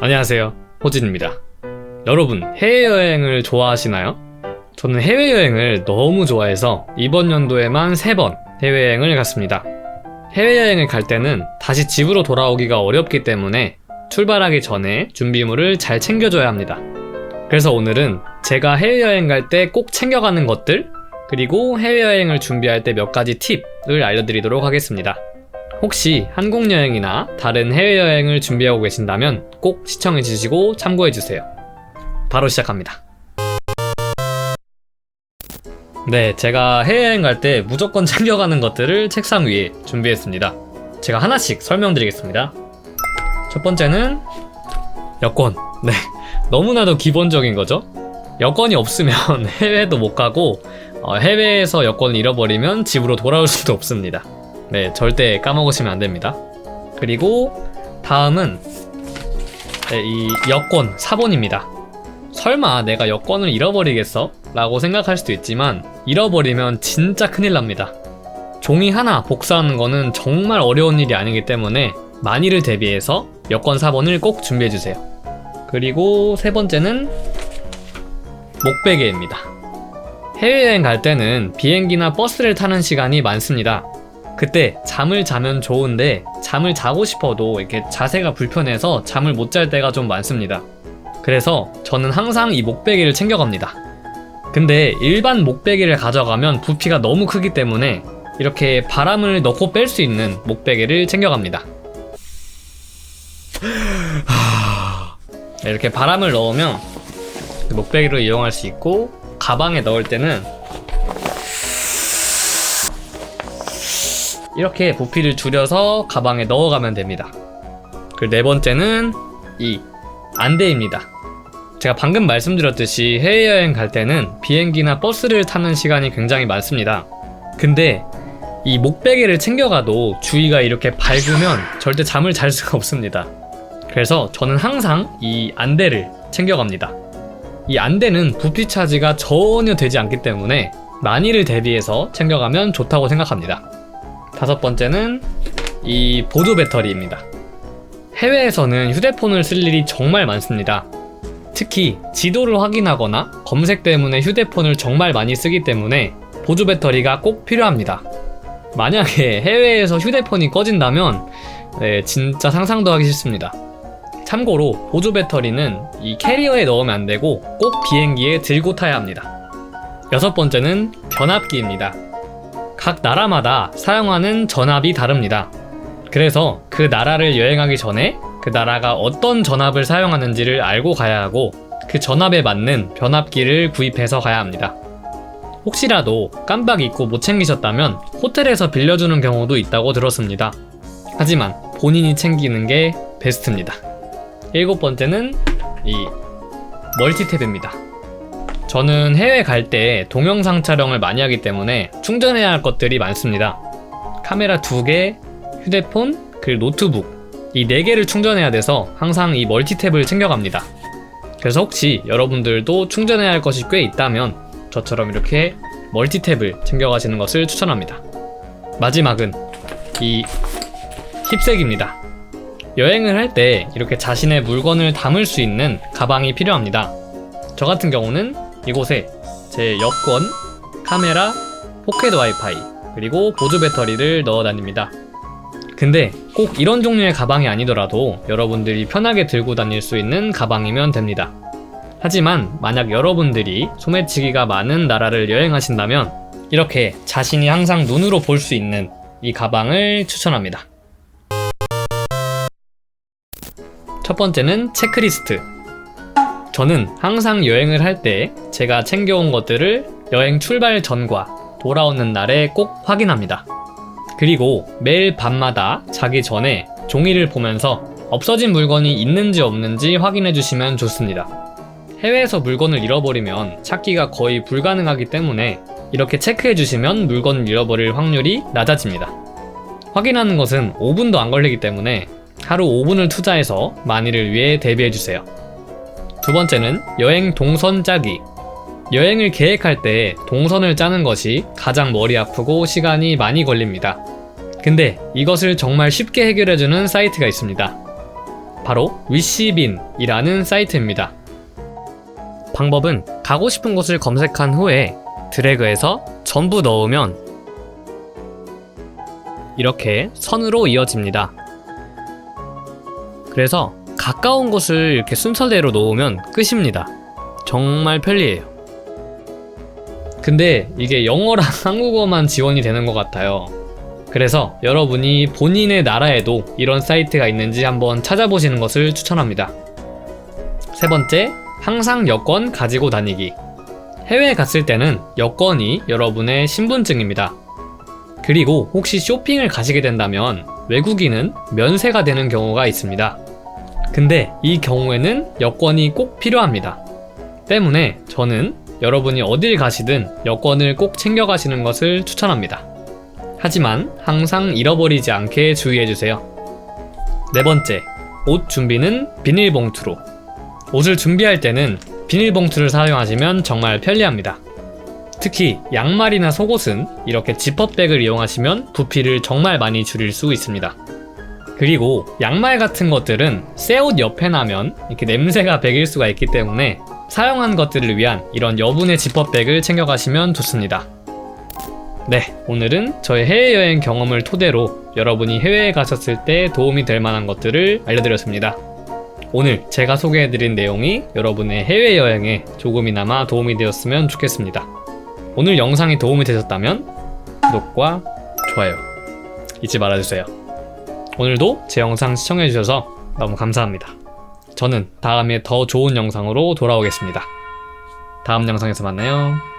안녕하세요, 호진입니다. 여러분, 해외여행을 좋아하시나요? 저는 해외여행을 너무 좋아해서 이번 연도에만 3번 해외여행을 갔습니다. 해외여행을 갈 때는 다시 집으로 돌아오기가 어렵기 때문에 출발하기 전에 준비물을 잘 챙겨줘야 합니다. 그래서 오늘은 제가 해외여행 갈 때 꼭 챙겨가는 것들, 그리고 해외여행을 준비할 때 몇 가지 팁을 알려드리도록 하겠습니다. 혹시 한국여행이나 다른 해외여행을 준비하고 계신다면 꼭 시청해주시고 참고해주세요. 바로 시작합니다. 네, 제가 해외여행 갈 때 무조건 챙겨가는 것들을 책상 위에 준비했습니다. 제가 하나씩 설명드리겠습니다. 첫 번째는 여권. 네, 너무나도 기본적인 거죠. 여권이 없으면 해외도 못 가고 해외에서 여권을 잃어버리면 집으로 돌아올 수도 없습니다. 네, 절대 까먹으시면 안 됩니다. 그리고 다음은 이 여권 사본입니다. 설마 내가 여권을 잃어버리겠어? 라고 생각할 수도 있지만 잃어버리면 진짜 큰일 납니다. 종이 하나 복사하는 거는 정말 어려운 일이 아니기 때문에 만일을 대비해서 여권 사본을 꼭 준비해주세요. 그리고 세 번째는 목베개입니다. 해외여행 갈 때는 비행기나 버스를 타는 시간이 많습니다. 그때 잠을 자면 좋은데 잠을 자고 싶어도 이렇게 자세가 불편해서 잠을 못 잘 때가 좀 많습니다. 그래서 저는 항상 이 목베개를 챙겨갑니다. 근데 일반 목베개를 가져가면 부피가 너무 크기 때문에 이렇게 바람을 넣고 뺄 수 있는 목베개를 챙겨갑니다. 이렇게 바람을 넣으면 목베개로 이용할 수 있고, 가방에 넣을 때는 이렇게 부피를 줄여서 가방에 넣어가면 됩니다. 그리고 네 번째는 이 안대입니다. 제가 방금 말씀드렸듯이 해외여행 갈 때는 비행기나 버스를 타는 시간이 굉장히 많습니다. 근데 이 목베개를 챙겨가도 주위가 이렇게 밝으면 절대 잠을 잘 수가 없습니다. 그래서 저는 항상 이 안대를 챙겨갑니다. 이 안대는 부피 차지가 전혀 되지 않기 때문에 만일을 대비해서 챙겨가면 좋다고 생각합니다. 다섯 번째는 이 보조 배터리입니다. 해외에서는 휴대폰을 쓸 일이 정말 많습니다. 특히 지도를 확인하거나 검색 때문에 휴대폰을 정말 많이 쓰기 때문에 보조 배터리가 꼭 필요합니다. 만약에 해외에서 휴대폰이 꺼진다면 진짜 상상도 하기 싫습니다. 참고로 보조 배터리는 이 캐리어에 넣으면 안 되고 꼭 비행기에 들고 타야 합니다. 여섯 번째는 변압기입니다. 각 나라마다 사용하는 전압이 다릅니다. 그래서 그 나라를 여행하기 전에 그 나라가 어떤 전압을 사용하는지를 알고 가야 하고, 그 전압에 맞는 변압기를 구입해서 가야 합니다. 혹시라도 깜빡 잊고 못 챙기셨다면 호텔에서 빌려주는 경우도 있다고 들었습니다. 하지만 본인이 챙기는 게 베스트입니다. 일곱 번째는 이 멀티탭입니다. 저는 해외 갈 때 동영상 촬영을 많이 하기 때문에 충전해야 할 것들이 많습니다. 카메라 2개, 휴대폰, 그리고 노트북, 이 4개를 충전해야 돼서 항상 이 멀티탭을 챙겨갑니다. 그래서 혹시 여러분들도 충전해야 할 것이 꽤 있다면 저처럼 이렇게 멀티탭을 챙겨가시는 것을 추천합니다. 마지막은 이 힙색입니다. 여행을 할 때 이렇게 자신의 물건을 담을 수 있는 가방이 필요합니다. 저 같은 경우는 이곳에 제 여권, 카메라, 포켓 와이파이, 그리고 보조 배터리를 넣어 다닙니다. 근데 꼭 이런 종류의 가방이 아니더라도 여러분들이 편하게 들고 다닐 수 있는 가방이면 됩니다. 하지만 만약 여러분들이 소매치기가 많은 나라를 여행하신다면 이렇게 자신이 항상 눈으로 볼 수 있는 이 가방을 추천합니다. 첫 번째는 체크리스트. 저는 항상 여행을 할 때 제가 챙겨온 것들을 여행 출발 전과 돌아오는 날에 꼭 확인합니다. 그리고 매일 밤마다 자기 전에 종이를 보면서 없어진 물건이 있는지 없는지 확인해 주시면 좋습니다. 해외에서 물건을 잃어버리면 찾기가 거의 불가능하기 때문에 이렇게 체크해 주시면 물건을 잃어버릴 확률이 낮아집니다. 확인하는 것은 5분도 안 걸리기 때문에 하루 5분을 투자해서 만일을 위해 대비해 주세요. 두 번째는 여행 동선 짜기. 여행을 계획할 때 동선을 짜는 것이 가장 머리 아프고 시간이 많이 걸립니다. 근데 이것을 정말 쉽게 해결해주는 사이트가 있습니다. 바로 위시빈이라는 사이트입니다. 방법은 가고 싶은 곳을 검색한 후에 드래그해서 전부 넣으면 이렇게 선으로 이어집니다. 그래서 가까운 곳을 이렇게 순서대로 놓으면 끝입니다. 정말 편리해요. 근데 이게 영어랑 한국어만 지원이 되는 것 같아요. 그래서 여러분이 본인의 나라에도 이런 사이트가 있는지 한번 찾아보시는 것을 추천합니다. 세 번째, 항상 여권 가지고 다니기. 해외에 갔을 때는 여권이 여러분의 신분증입니다. 그리고 혹시 쇼핑을 가시게 된다면 외국인은 면세가 되는 경우가 있습니다. 근데 이 경우에는 여권이 꼭 필요합니다. 때문에 저는 여러분이 어딜 가시든 여권을 꼭 챙겨가시는 것을 추천합니다. 하지만 항상 잃어버리지 않게 주의해주세요. 네 번째, 옷 준비는 비닐봉투로. 옷을 준비할 때는 비닐봉투를 사용하시면 정말 편리합니다. 특히 양말이나 속옷은 이렇게 지퍼백을 이용하시면 부피를 정말 많이 줄일 수 있습니다. 그리고 양말 같은 것들은 새 옷 옆에 나면 이렇게 냄새가 배길 수가 있기 때문에 사용한 것들을 위한 이런 여분의 지퍼백을 챙겨가시면 좋습니다. 네, 오늘은 저의 해외여행 경험을 토대로 여러분이 해외에 가셨을 때 도움이 될 만한 것들을 알려드렸습니다. 오늘 제가 소개해드린 내용이 여러분의 해외여행에 조금이나마 도움이 되었으면 좋겠습니다. 오늘 영상이 도움이 되셨다면 구독과 좋아요 잊지 말아주세요. 오늘도 제 영상 시청해주셔서 너무 감사합니다. 저는 다음에 더 좋은 영상으로 돌아오겠습니다. 다음 영상에서 만나요.